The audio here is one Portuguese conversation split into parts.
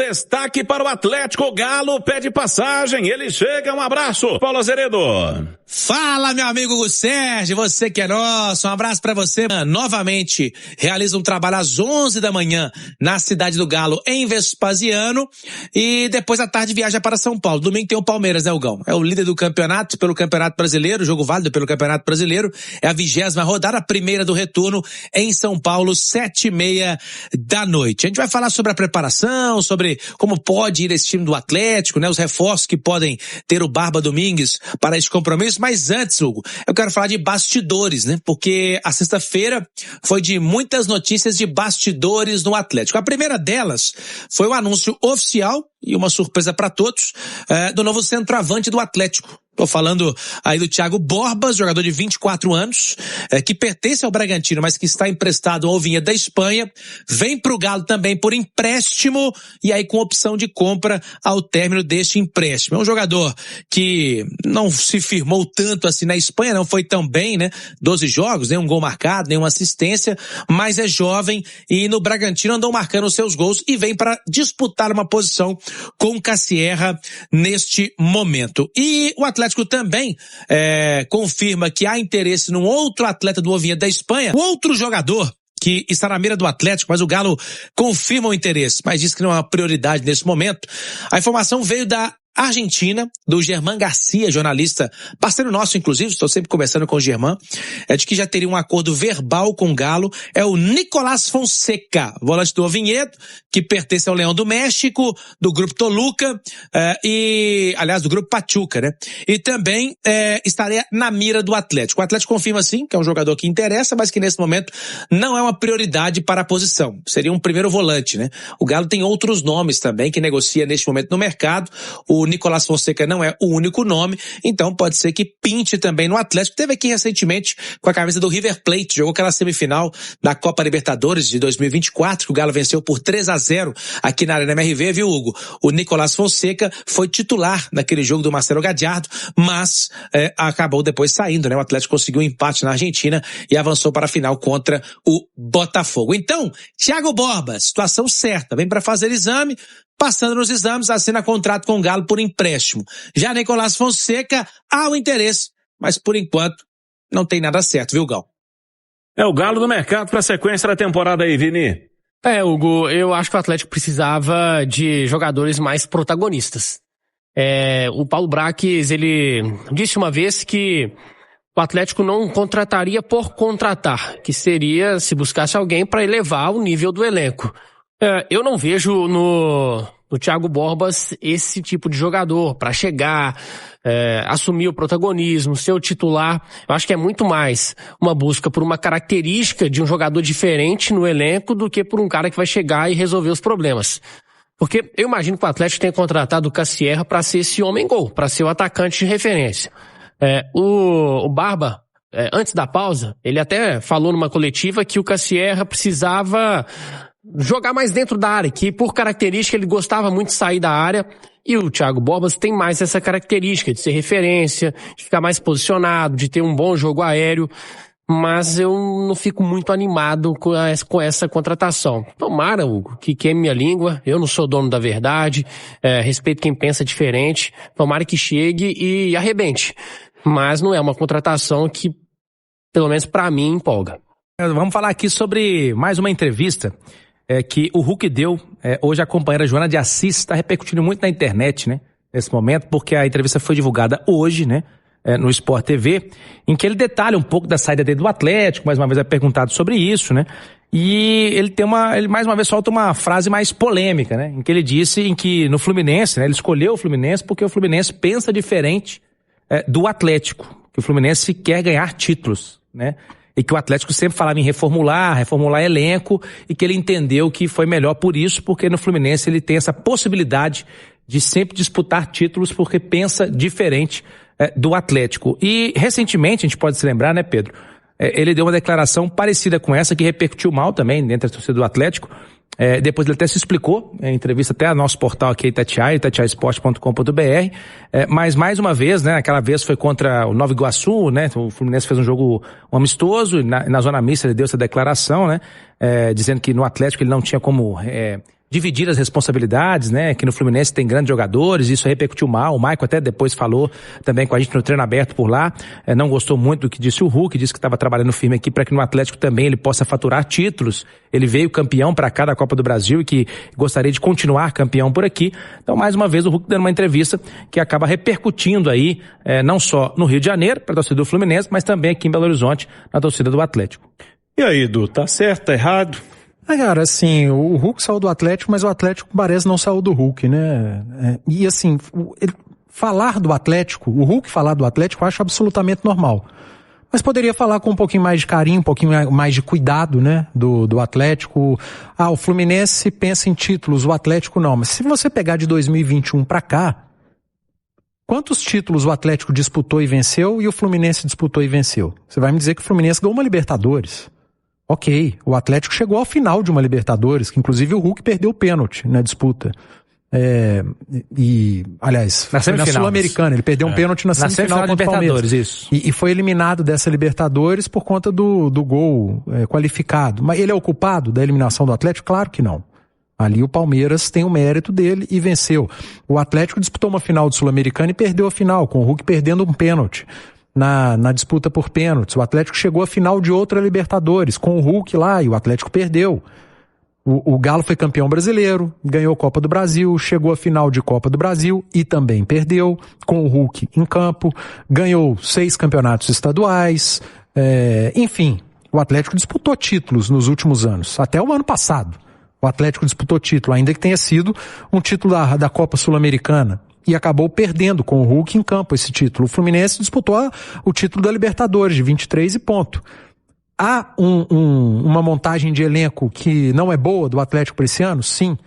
destaque para o Atlético. Galo pede passagem, ele chega, um abraço. Paulo Azeredo. Fala, meu amigo Sérgio, você que é nosso, um abraço pra você. Novamente realiza um trabalho às 11 da manhã na cidade do Galo, em Vespasiano, e depois à tarde viaja para São Paulo. Domingo tem o Palmeiras, né, Hugão? É o líder do campeonato, pelo Campeonato Brasileiro, jogo válido pelo Campeonato Brasileiro, é a 20ª rodada, a primeira do retorno em São Paulo, 7h30 da noite. A gente vai falar sobre a preparação, sobre como pode ir esse time do Atlético, né, os reforços que podem ter o Barba Domingues para esse compromisso. Mas antes, Hugo, eu quero falar de bastidores, né? Porque a sexta-feira foi de muitas notícias de bastidores no Atlético. A primeira delas foi o anúncio oficial, e uma surpresa para todos, do novo centroavante do Atlético. Tô falando aí do Thiago Borbas, jogador de 24 anos, que pertence ao Bragantino, mas que está emprestado ao Vinha da Espanha, vem pro Galo também por empréstimo, e aí com opção de compra ao término deste empréstimo. É um jogador que não se firmou tanto assim na Espanha, não foi tão bem, né? 12 jogos, nenhum gol marcado, nenhuma assistência, mas é jovem e no Bragantino andou marcando os seus gols e vem para disputar uma posição com o Cassierra neste momento. E o Atlético também confirma que há interesse num outro atleta do Ovinha da Espanha, outro jogador que está na mira do Atlético, mas o Galo confirma o interesse, mas diz que não é uma prioridade nesse momento. A informação veio da Argentina, do Germán Garcia, jornalista, parceiro nosso inclusive, estou sempre conversando com o Germán, de que já teria um acordo verbal com o Galo, é o Nicolás Fonseca, volante do Oviedo, que pertence ao Leão do México, do grupo Toluca, e, aliás, do grupo Pachuca, né? E também estaria na mira do Atlético. O Atlético confirma sim, que é um jogador que interessa, mas que nesse momento não é uma prioridade para a posição. Seria um primeiro volante, né? O Galo tem outros nomes também que negocia neste momento no mercado. O Nicolás Fonseca não é o único nome, então pode ser que pinte também no Atlético. Teve aqui recentemente com a camisa do River Plate, jogou aquela semifinal da Copa Libertadores de 2024, que o Galo venceu por 3-0 aqui na Arena MRV, viu, Hugo? O Nicolás Fonseca foi titular naquele jogo do Marcelo Gadiardo, mas acabou depois saindo, né? O Atlético conseguiu um empate na Argentina e avançou para a final contra o Botafogo. Então, Thiago Borbas, situação certa, vem para fazer exame, passando nos exames, assina contrato com o Galo por empréstimo. Já Nicolás Fonseca, há o interesse, mas por enquanto não tem nada certo, viu, Gal? É o Galo do mercado para a sequência da temporada aí, Vini. Hugo, eu acho que o Atlético precisava de jogadores mais protagonistas. O Paulo Braques, ele disse uma vez que o Atlético não contrataria por contratar, que seria se buscasse alguém para elevar o nível do elenco. Eu não vejo no Thiago Borbas esse tipo de jogador para chegar, assumir o protagonismo, ser o titular. Eu acho que é muito mais uma busca por uma característica de um jogador diferente no elenco do que por um cara que vai chegar e resolver os problemas. Porque eu imagino que o Atlético tenha contratado o Cassierra para ser esse homem-gol, para ser o atacante de referência. O Barba, antes da pausa, ele até falou numa coletiva que o Cassierra precisava jogar mais dentro da área, que por característica ele gostava muito de sair da área, e o Thiago Borbas tem mais essa característica de ser referência, de ficar mais posicionado, de ter um bom jogo aéreo, mas eu não fico muito animado com essa contratação. Tomara, Hugo, que queime minha língua, eu não sou dono da verdade, respeito quem pensa diferente, tomara que chegue e arrebente, mas não é uma contratação que, pelo menos pra mim, empolga. Vamos falar aqui sobre mais uma entrevista que o Hulk deu. Hoje a companheira Joana de Assis está repercutindo muito na internet, né? Nesse momento, porque a entrevista foi divulgada hoje, né? No Sport TV, em que ele detalha um pouco da saída dele do Atlético, mais uma vez é perguntado sobre isso, né? E ele mais uma vez solta uma frase mais polêmica, né? Em que ele disse que no Fluminense, né? Ele escolheu o Fluminense porque o Fluminense pensa diferente do Atlético, que o Fluminense quer ganhar títulos, né? E que o Atlético sempre falava em reformular elenco, e que ele entendeu que foi melhor por isso, porque no Fluminense ele tem essa possibilidade de sempre disputar títulos, porque pensa diferente do Atlético. E recentemente, a gente pode se lembrar, né, Pedro? Ele deu uma declaração parecida com essa, que repercutiu mal também dentro da torcida do Atlético. Depois ele até se explicou, em entrevista até a nosso portal aqui, itatiaesporte.com.br, mas mais uma vez, né, aquela vez foi contra o Nova Iguaçu, né, o Fluminense fez um jogo amistoso, na zona mista ele deu essa declaração, né, dizendo que no Atlético ele não tinha como dividir as responsabilidades, né? Que no Fluminense tem grandes jogadores, isso repercutiu mal. O Maicon até depois falou também com a gente no treino aberto por lá. Não gostou muito do que disse o Hulk, disse que estava trabalhando firme aqui para que no Atlético também ele possa faturar títulos. Ele veio campeão para cá da Copa do Brasil e que gostaria de continuar campeão por aqui. Então, mais uma vez, o Hulk dando uma entrevista que acaba repercutindo aí, não só no Rio de Janeiro, para a torcida do Fluminense, mas também aqui em Belo Horizonte, na torcida do Atlético. E aí, Edu, tá certo, tá errado? Cara, assim, o Hulk saiu do Atlético, mas o Atlético parece não saiu do Hulk, né? E assim, falar do Atlético, o Hulk falar do Atlético eu acho absolutamente normal. Mas poderia falar com um pouquinho mais de carinho, um pouquinho mais de cuidado, né, do Atlético. O Fluminense pensa em títulos, o Atlético não. Mas se você pegar de 2021 pra cá, quantos títulos o Atlético disputou e venceu e o Fluminense disputou e venceu? Você vai me dizer que o Fluminense ganhou uma Libertadores. Ok, o Atlético chegou ao final de uma Libertadores, que inclusive o Hulk perdeu o pênalti na disputa. Aliás, na Sul-Americana, ele perdeu um pênalti na semifinal contra o Palmeiras. Isso. E foi eliminado dessa Libertadores por conta do gol qualificado. Mas ele é o culpado da eliminação do Atlético? Claro que não. Ali o Palmeiras tem o mérito dele e venceu. O Atlético disputou uma final de Sul-Americana e perdeu a final, com o Hulk perdendo um pênalti. Na disputa por pênaltis. O Atlético chegou à final de outra Libertadores, com o Hulk lá, e o Atlético perdeu. O Galo foi campeão brasileiro, ganhou a Copa do Brasil, chegou à final de Copa do Brasil e também perdeu, com o Hulk em campo, ganhou 6 campeonatos estaduais, enfim, o Atlético disputou títulos nos últimos anos, até o ano passado. O Atlético disputou título, ainda que tenha sido um título da Copa Sul-Americana. E acabou perdendo com o Hulk em campo esse título. O Fluminense disputou o título da Libertadores de 23 e ponto. Há uma montagem de elenco que não é boa do Atlético para esse ano? Sim.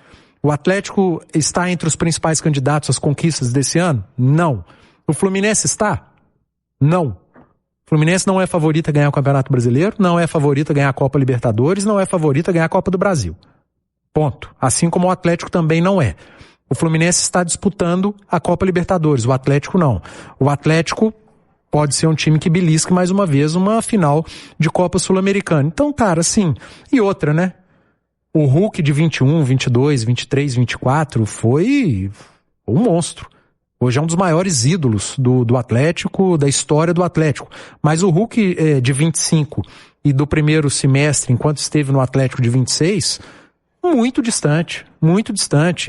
O Atlético está entre os principais candidatos às conquistas desse ano? Não. O Fluminense está? Não. O Fluminense não é favorito a ganhar o Campeonato Brasileiro, não é favorito a ganhar a Copa Libertadores, não é favorito a ganhar a Copa do Brasil. Ponto. Assim como o Atlético também não é. O Fluminense está disputando a Copa Libertadores, o Atlético não. O Atlético pode ser um time que belisque mais uma vez uma final de Copa Sul-Americana. Então, cara, assim, e outra, né? O Hulk de 21, 22, 23, 24 foi um monstro. Hoje é um dos maiores ídolos do Atlético, da história do Atlético. Mas o Hulk de 25 e do primeiro semestre, enquanto esteve no Atlético de 26... muito distante.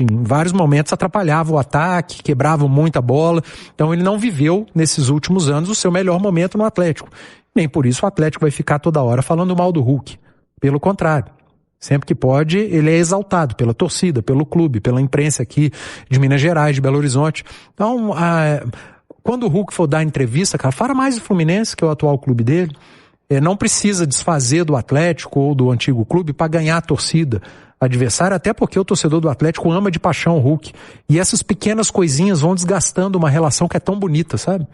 Em vários momentos atrapalhava o ataque, quebrava muita bola. Então ele não viveu, nesses últimos anos, o seu melhor momento no Atlético. Nem por isso o Atlético vai ficar toda hora falando mal do Hulk. Pelo contrário. Sempre que pode, ele é exaltado pela torcida, pelo clube, pela imprensa aqui de Minas Gerais, de Belo Horizonte. Então, quando o Hulk for dar entrevista, cara, fala mais do Fluminense, que é o atual clube dele. Não precisa desfazer do Atlético ou do antigo clube para ganhar a torcida adversária, até porque o torcedor do Atlético ama de paixão o Hulk. E essas pequenas coisinhas vão desgastando uma relação que é tão bonita, sabe?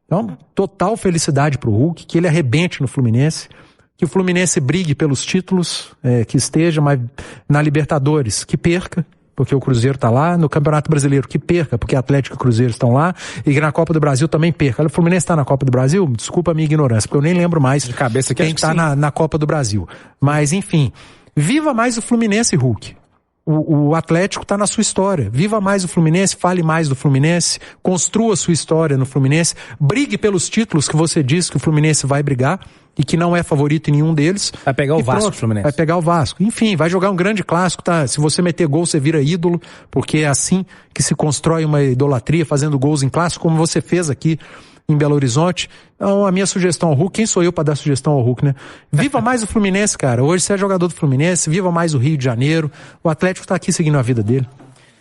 Então, total felicidade pro Hulk, que ele arrebente no Fluminense, que o Fluminense brigue pelos títulos, que esteja, mas na Libertadores, que perca, porque o Cruzeiro tá lá, no Campeonato Brasileiro, que perca, porque Atlético e Cruzeiro estão lá, e que na Copa do Brasil também perca. O Fluminense tá na Copa do Brasil? Desculpa a minha ignorância, porque eu nem lembro mais de cabeça quem tá na Copa do Brasil. Mas, enfim, viva mais o Fluminense, Hulk. O Atlético tá na sua história. Viva mais o Fluminense, fale mais do Fluminense, construa sua história no Fluminense, brigue pelos títulos que você diz que o Fluminense vai brigar e que não é favorito em nenhum deles. Vai pegar o Vasco, Fluminense. Vai pegar o Vasco. Enfim, vai jogar um grande clássico, tá? Se você meter gol, você vira ídolo, porque é assim que se constrói uma idolatria, fazendo gols em clássico, como você fez aqui em Belo Horizonte. Então, a minha sugestão ao Hulk, quem sou eu para dar sugestão ao Hulk, né? Viva mais o Fluminense, cara. Hoje você é jogador do Fluminense, viva mais o Rio de Janeiro. O Atlético tá aqui seguindo a vida dele.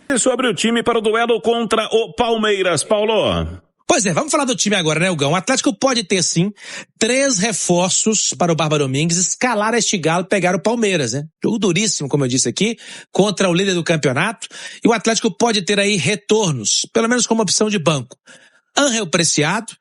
E sobre o time para o duelo contra o Palmeiras, Paulo? Pois é, vamos falar do time agora, né, Hugão? O Atlético pode ter, sim, 3 reforços para o Barba Domingues escalar este galo e pegar o Palmeiras, né? Jogo duríssimo, como eu disse aqui, contra o líder do campeonato. E o Atlético pode ter aí retornos, pelo menos como opção de banco. Ángel Preciado,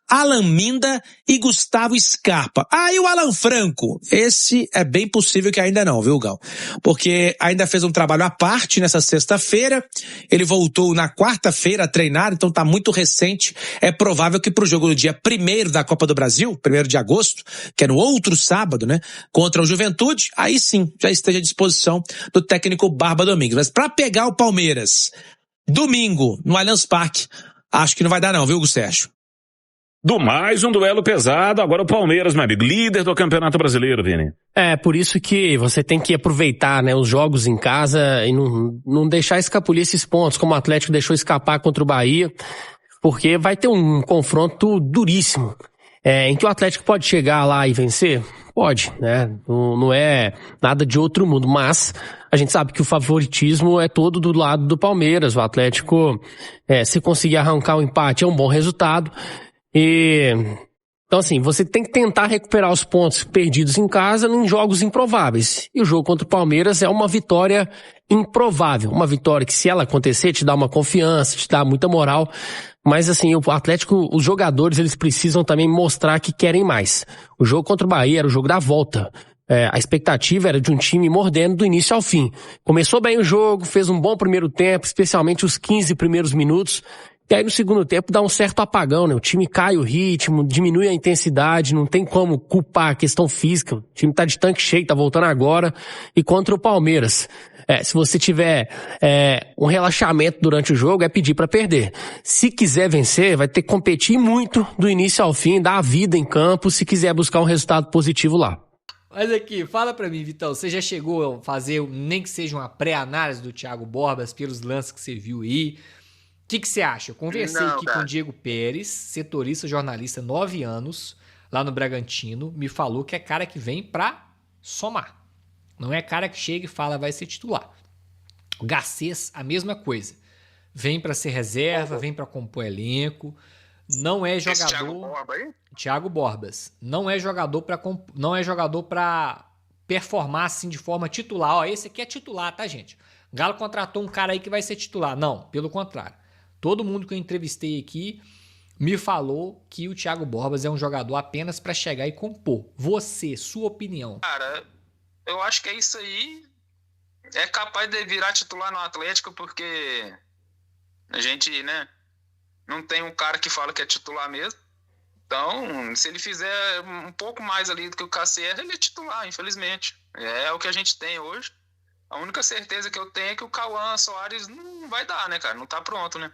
Alan Minda e Gustavo Scarpa. E o Alan Franco, esse é bem possível que ainda não, viu, Gal? Porque ainda fez um trabalho à parte nessa sexta-feira, ele voltou na quarta-feira a treinar, então tá muito recente. É provável que pro jogo do dia 1º da Copa do Brasil, 1º de agosto, que é no outro sábado, né, contra o Juventude, aí sim, já esteja à disposição do técnico Barba Domingues. Mas pra pegar o Palmeiras, domingo, no Allianz Parque, acho que não vai dar não, viu, Sérgio? Do mais um duelo pesado, agora o Palmeiras, meu amigo, líder do Campeonato Brasileiro, Vini. Por isso que você tem que aproveitar, né, os jogos em casa e não deixar escapulir esses pontos, como o Atlético deixou escapar contra o Bahia, porque vai ter um confronto duríssimo, em que o Atlético pode chegar lá e vencer? Pode, né, não é nada de outro mundo, mas a gente sabe que o favoritismo é todo do lado do Palmeiras. O Atlético, se conseguir arrancar o empate, é um bom resultado. Então assim, você tem que tentar recuperar os pontos perdidos em casa em jogos improváveis. E o jogo contra o Palmeiras é uma vitória improvável. Uma vitória que, se ela acontecer, te dá uma confiança, te dá muita moral. Mas assim, o Atlético, os jogadores, eles precisam também mostrar que querem mais. O jogo contra o Bahia era o jogo da volta. A expectativa era de um time mordendo do início ao fim. Começou bem o jogo, fez um bom primeiro tempo, especialmente os 15 primeiros minutos. E aí no segundo tempo dá um certo apagão, né? O time cai o ritmo, diminui a intensidade, não tem como culpar a questão física. O time tá de tanque cheio, tá voltando agora. E contra o Palmeiras, se você tiver um relaxamento durante o jogo, é pedir pra perder. Se quiser vencer, vai ter que competir muito do início ao fim, dar a vida em campo, se quiser buscar um resultado positivo lá. Mas aqui, fala pra mim, Vitão, você já chegou a fazer, nem que seja uma pré-análise do Thiago Borbas pelos lances que você viu aí? O que você acha? Eu conversei aqui com o Diego Pérez, setorista, jornalista, 9 anos, lá no Bragantino, me falou que é cara que vem pra somar. Não é cara que chega e fala vai ser titular. O Garcês, a mesma coisa. Vem pra ser reserva, vem pra compor elenco. Não é jogador... Thiago Borba aí? Thiago Borbas. Não é jogador pra performar assim de forma titular. Esse aqui é titular, tá, gente? O Galo contratou um cara aí que vai ser titular. Não, pelo contrário. Todo mundo que eu entrevistei aqui me falou que o Thiago Borbas é um jogador apenas para chegar e compor. Você, sua opinião? Cara, eu acho que é isso aí. É capaz de virar titular no Atlético porque a gente, né, não tem um cara que fala que é titular mesmo. Então, se ele fizer um pouco mais ali do que o KCR, ele é titular, infelizmente. É o que a gente tem hoje. A única certeza que eu tenho é que o Cauã Soares não vai dar, né, cara? Não tá pronto, né?